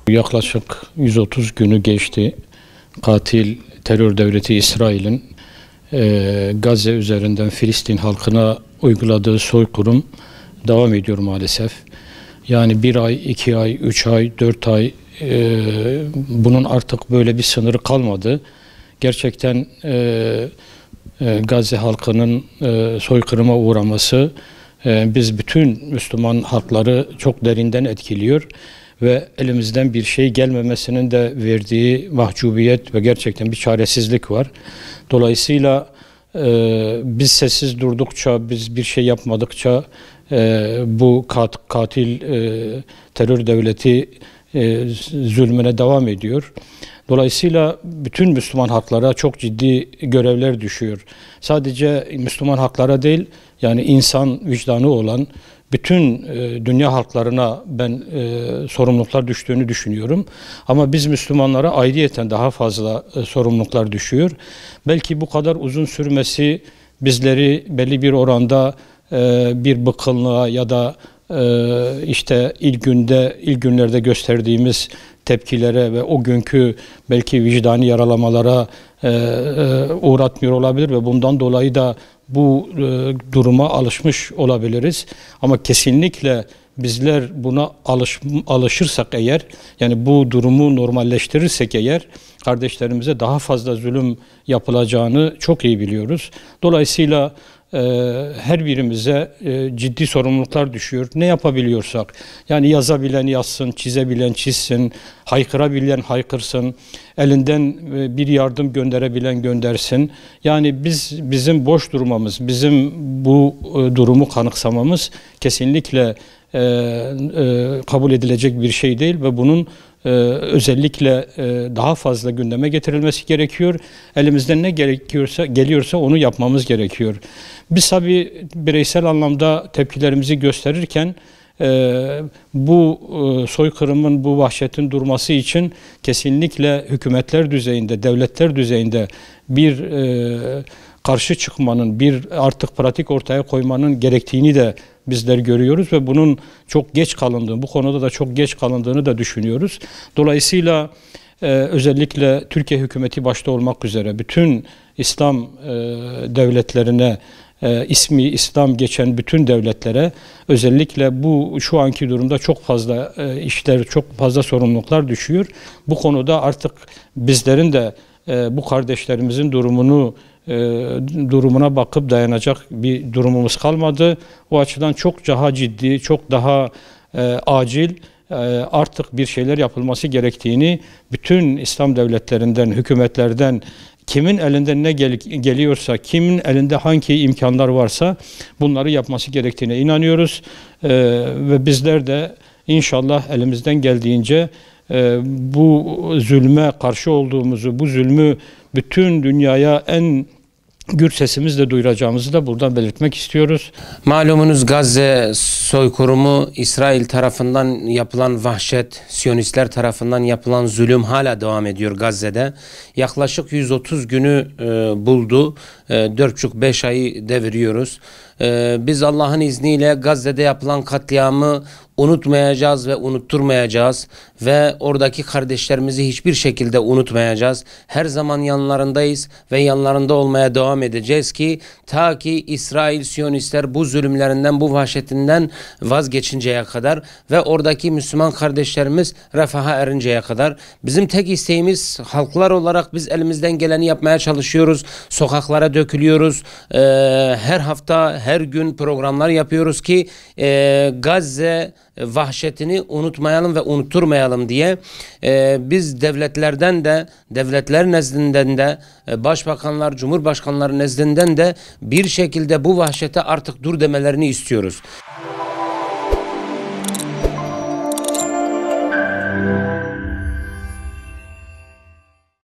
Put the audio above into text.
Yaklaşık 130 günü geçti. Katil terör devleti İsrail'in Gazze üzerinden Filistin halkına uyguladığı soykırım devam ediyor maalesef. Yani 1 ay, 2 ay, 3 ay, 4 ay bunun artık böyle bir sınırı kalmadı. Gerçekten Gazze halkının soykırıma uğraması biz bütün Müslüman halkları çok derinden etkiliyor ve elimizden bir şey gelmemesinin de verdiği mahcubiyet ve gerçekten bir çaresizlik var. Dolayısıyla biz sessiz durdukça, biz bir şey yapmadıkça bu katil terör devleti zulmüne devam ediyor. Dolayısıyla bütün Müslüman halklara çok ciddi görevler düşüyor. Sadece Müslüman halklara değil, yani insan vicdanı olan bütün dünya halklarına ben sorumluluklar düştüğünü düşünüyorum. Ama biz Müslümanlara ayrıyeten daha fazla sorumluluklar düşüyor. Belki bu kadar uzun sürmesi bizleri belli bir oranda bir bıkkınlığa ya da işte ilk günlerde gösterdiğimiz tepkilere ve o günkü belki vicdani yaralamalara uğratmıyor olabilir ve bundan dolayı da bu duruma alışmış olabiliriz. Ama kesinlikle bizler buna alışırsak eğer, yani bu durumu normalleştirirsek eğer, kardeşlerimize daha fazla zulüm yapılacağını çok iyi biliyoruz. Dolayısıyla her birimize ciddi sorumluluklar düşüyor. Ne yapabiliyorsak, yani yazabilen yazsın, çizebilen çizsin, haykırabilen haykırsın, elinden bir yardım gönderebilen göndersin. Yani bizim boş durmamız, bizim bu durumu kanıksamamız kesinlikle kabul edilecek bir şey değil ve bunun özellikle daha fazla gündeme getirilmesi gerekiyor. Elimizden ne geliyorsa onu yapmamız gerekiyor. Biz tabii bireysel anlamda tepkilerimizi gösterirken bu soykırımın, bu vahşetin durması için kesinlikle hükümetler düzeyinde, devletler düzeyinde bir karşı çıkmanın, bir artık pratik ortaya koymanın gerektiğini de bizler görüyoruz ve bunun çok geç kalındığını, bu konuda da çok geç kalındığını da düşünüyoruz. Dolayısıyla özellikle Türkiye hükümeti başta olmak üzere bütün İslam devletlerine, ismi İslam geçen bütün devletlere özellikle bu şu anki durumda çok fazla işler, çok fazla sorumluluklar düşüyor. Bu konuda artık bizlerin de bu kardeşlerimizin durumuna bakıp dayanacak bir durumumuz kalmadı. O açıdan çok daha ciddi, çok daha acil artık bir şeyler yapılması gerektiğini bütün İslam devletlerinden, hükümetlerden kimin elinden ne geliyorsa, kimin elinde hangi imkanlar varsa bunları yapması gerektiğine inanıyoruz. Ve bizler de inşallah elimizden geldiğince bu zulme karşı olduğumuzu, bu zulmü bütün dünyaya en gür sesimizle duyuracağımızı da buradan belirtmek istiyoruz. Malumunuz Gazze soykırımı, İsrail tarafından yapılan vahşet, Siyonistler tarafından yapılan zulüm hala devam ediyor Gazze'de. Yaklaşık 130 günü buldu. 4,5-5 ayı deviriyoruz. Biz Allah'ın izniyle Gazze'de yapılan katliamı unutmayacağız ve unutturmayacağız ve oradaki kardeşlerimizi hiçbir şekilde unutmayacağız. Her zaman yanlarındayız ve yanlarında olmaya devam edeceğiz ki ta ki İsrail Siyonistler bu zulümlerinden, bu vahşetinden vazgeçinceye kadar ve oradaki Müslüman kardeşlerimiz refaha erinceye kadar. Bizim tek isteğimiz, halklar olarak biz elimizden geleni yapmaya çalışıyoruz. Sokaklara dökülüyoruz. Her hafta, her gün programlar yapıyoruz ki Gazze vahşetini unutmayalım ve unutturmayalım diye biz devletlerden de, devletler nezdinden de, başbakanlar, cumhurbaşkanları nezdinden de bir şekilde bu vahşete artık dur demelerini istiyoruz.